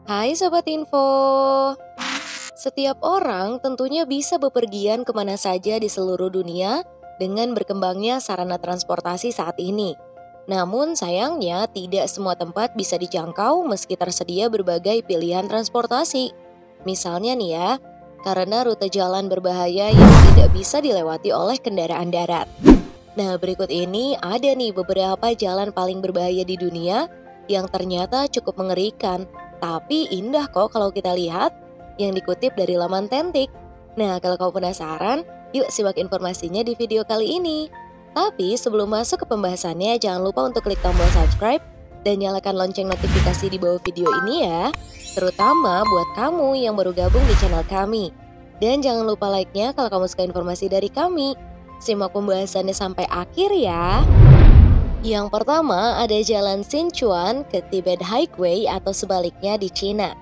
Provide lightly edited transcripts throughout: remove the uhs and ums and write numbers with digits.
Hai Sobat Info. Setiap orang tentunya bisa bepergian kemana saja di seluruh dunia dengan berkembangnya sarana transportasi saat ini. Namun sayangnya tidak semua tempat bisa dijangkau meski tersedia berbagai pilihan transportasi. Misalnya nih ya, karena rute jalan berbahaya yang tidak bisa dilewati oleh kendaraan darat. Nah, berikut ini ada nih beberapa jalan paling berbahaya di dunia yang ternyata cukup mengerikan, tapi indah kok kalau kita lihat, yang dikutip dari laman Tentik. Nah, kalau kamu penasaran, yuk simak informasinya di video kali ini. Tapi sebelum masuk ke pembahasannya, jangan lupa untuk klik tombol subscribe dan nyalakan lonceng notifikasi di bawah video ini ya, terutama buat kamu yang baru gabung di channel kami. Dan jangan lupa like-nya kalau kamu suka informasi dari kami. Simak pembahasannya sampai akhir ya. Yang pertama ada Jalan Sichuan ke Tibet Highway atau sebaliknya di Cina.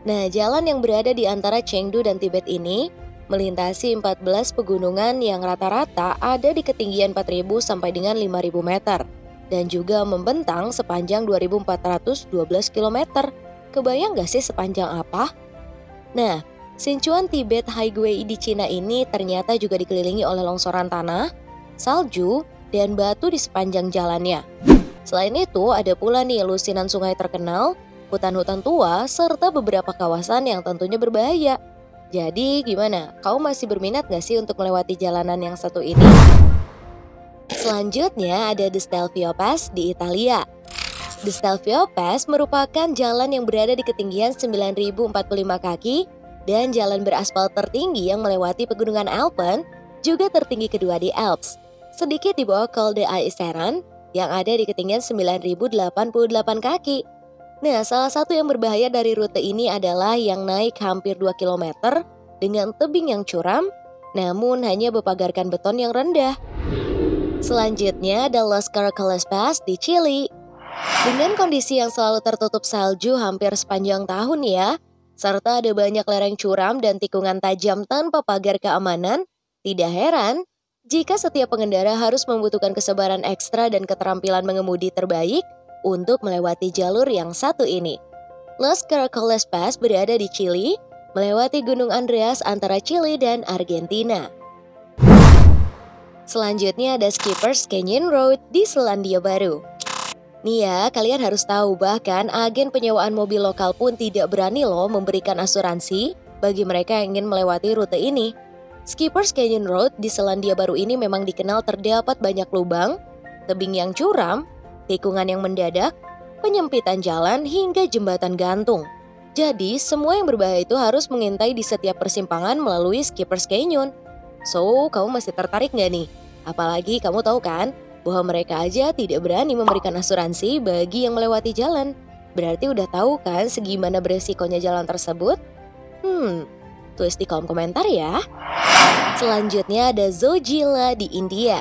Nah, jalan yang berada di antara Chengdu dan Tibet ini melintasi 14 pegunungan yang rata-rata ada di ketinggian 4.000 sampai dengan 5.000 meter dan juga membentang sepanjang 2.412 km. Kebayang gak sih sepanjang apa? Nah, Sichuan Tibet Highway di Cina ini ternyata juga dikelilingi oleh longsoran tanah, salju, dan batu di sepanjang jalannya. Selain itu, ada pula nih lusinan sungai terkenal, hutan-hutan tua, serta beberapa kawasan yang tentunya berbahaya. Jadi gimana? Kau masih berminat gak sih untuk melewati jalanan yang satu ini? Selanjutnya ada The Stelvio Pass di Italia. The Stelvio Pass merupakan jalan yang berada di ketinggian 9.045 kaki dan jalan beraspal tertinggi yang melewati pegunungan Alpen, juga tertinggi kedua di Alps, sedikit di bawah Col de Aiseran yang ada di ketinggian 9.088 kaki. Nah, salah satu yang berbahaya dari rute ini adalah yang naik hampir 2 km dengan tebing yang curam, namun hanya berpagarkan beton yang rendah. Selanjutnya ada Los Caracoles Pass di Chili. Dengan kondisi yang selalu tertutup salju hampir sepanjang tahun ya, serta ada banyak lereng curam dan tikungan tajam tanpa pagar keamanan, tidak heran jika setiap pengendara harus membutuhkan kesabaran ekstra dan keterampilan mengemudi terbaik untuk melewati jalur yang satu ini. Los Caracoles Pass berada di Chili, melewati Gunung Andreas antara Chili dan Argentina. Selanjutnya ada Skipper's Canyon Road di Selandia Baru. Nih ya, kalian harus tahu bahkan agen penyewaan mobil lokal pun tidak berani loh memberikan asuransi bagi mereka yang ingin melewati rute ini. Skipper's Canyon Road di Selandia Baru ini memang dikenal terdapat banyak lubang, tebing yang curam, tikungan yang mendadak, penyempitan jalan hingga jembatan gantung. Jadi semua yang berbahaya itu harus mengintai di setiap persimpangan melalui Skipper's Canyon. So, kamu masih tertarik nggak nih? Apalagi kamu tahu kan bahwa mereka aja tidak berani memberikan asuransi bagi yang melewati jalan. Berarti udah tahu kan segimana beresikonya jalan tersebut? Tulis di kolom komentar ya. Selanjutnya ada Zojila di India.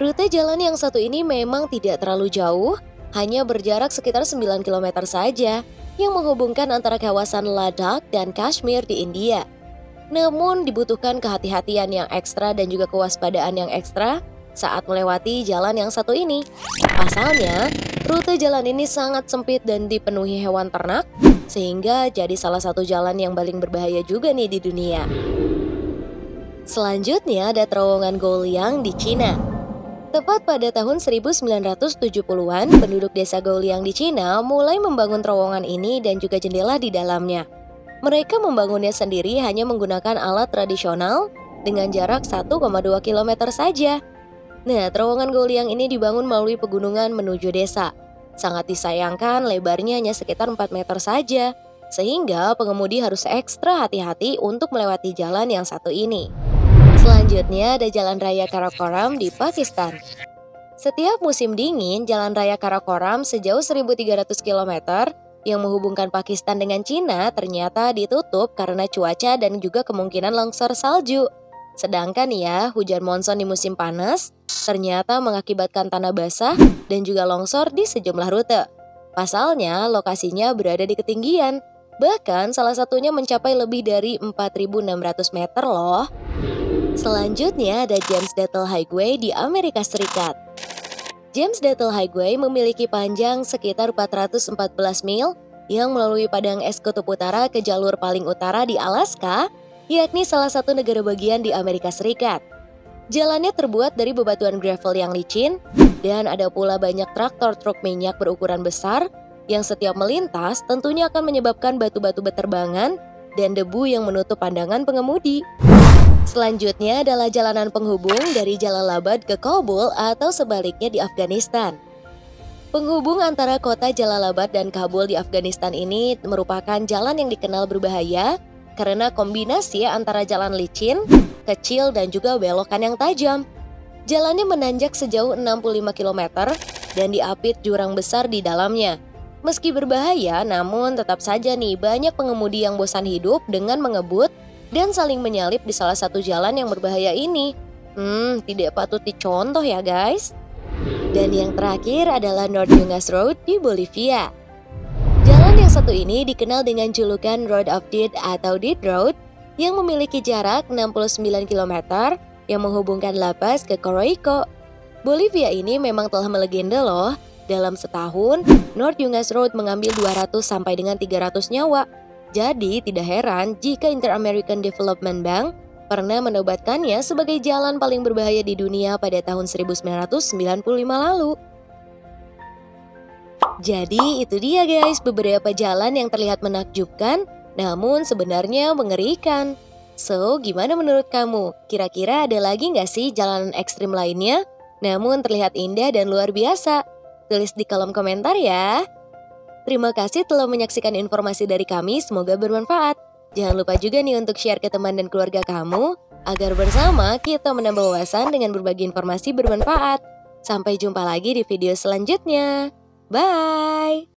Rute jalan yang satu ini memang tidak terlalu jauh, hanya berjarak sekitar 9 km saja, yang menghubungkan antara kawasan Ladakh dan Kashmir di India. Namun dibutuhkan kehati-hatian yang ekstra dan juga kewaspadaan yang ekstra saat melewati jalan yang satu ini. Pasalnya, rute jalan ini sangat sempit dan dipenuhi hewan ternak, sehingga jadi salah satu jalan yang paling berbahaya juga nih di dunia. Selanjutnya ada terowongan Gouliang di Cina. Tepat pada tahun 1970-an, penduduk desa Gouliang di Cina mulai membangun terowongan ini dan juga jendela di dalamnya. Mereka membangunnya sendiri hanya menggunakan alat tradisional dengan jarak 1,2 km saja. Nah, terowongan Gouliang ini dibangun melalui pegunungan menuju desa. Sangat disayangkan lebarnya hanya sekitar 4 meter saja, sehingga pengemudi harus ekstra hati-hati untuk melewati jalan yang satu ini. Selanjutnya ada Jalan Raya Karakoram di Pakistan. Setiap musim dingin, Jalan Raya Karakoram sejauh 1.300 km yang menghubungkan Pakistan dengan Cina ternyata ditutup karena cuaca dan juga kemungkinan longsor salju. Sedangkan ya, hujan monsun di musim panas ternyata mengakibatkan tanah basah dan juga longsor di sejumlah rute. Pasalnya, lokasinya berada di ketinggian, bahkan salah satunya mencapai lebih dari 4.600 meter loh. Selanjutnya ada James Dethel Highway di Amerika Serikat. James Dethel Highway memiliki panjang sekitar 414 mil yang melalui padang es kutub utara ke jalur paling utara di Alaska, yakni salah satu negara bagian di Amerika Serikat. Jalannya terbuat dari bebatuan gravel yang licin, dan ada pula banyak traktor truk minyak berukuran besar yang setiap melintas tentunya akan menyebabkan batu-batu berterbangan dan debu yang menutup pandangan pengemudi. Selanjutnya adalah jalanan penghubung dari Jalalabad ke Kabul atau sebaliknya di Afghanistan. Penghubung antara kota Jalalabad dan Kabul di Afghanistan ini merupakan jalan yang dikenal berbahaya karena kombinasi antara jalan licin, kecil, dan juga belokan yang tajam. Jalannya menanjak sejauh 65 km dan diapit jurang besar di dalamnya. Meski berbahaya, namun tetap saja nih banyak pengemudi yang bosan hidup dengan mengebut dan saling menyalip di salah satu jalan yang berbahaya ini. Tidak patut dicontoh ya guys. Dan yang terakhir adalah North Yungas Road di Bolivia. Jalan yang satu ini dikenal dengan julukan Road of Death atau Death Road yang memiliki jarak 69 km yang menghubungkan La Paz ke Coroico. Bolivia ini memang telah melegenda loh. Dalam setahun, North Yungas Road mengambil 200 sampai dengan 300 nyawa. Jadi tidak heran jika Inter-American Development Bank pernah menobatkannya sebagai jalan paling berbahaya di dunia pada tahun 1995 lalu. Jadi itu dia guys beberapa jalan yang terlihat menakjubkan namun sebenarnya mengerikan. So gimana menurut kamu? Kira-kira ada lagi nggak sih jalanan ekstrim lainnya? Namun terlihat indah dan luar biasa. Tulis di kolom komentar ya. Terima kasih telah menyaksikan informasi dari kami, semoga bermanfaat. Jangan lupa juga nih untuk share ke teman dan keluarga kamu, agar bersama kita menambah wawasan dengan berbagi informasi bermanfaat. Sampai jumpa lagi di video selanjutnya. Bye!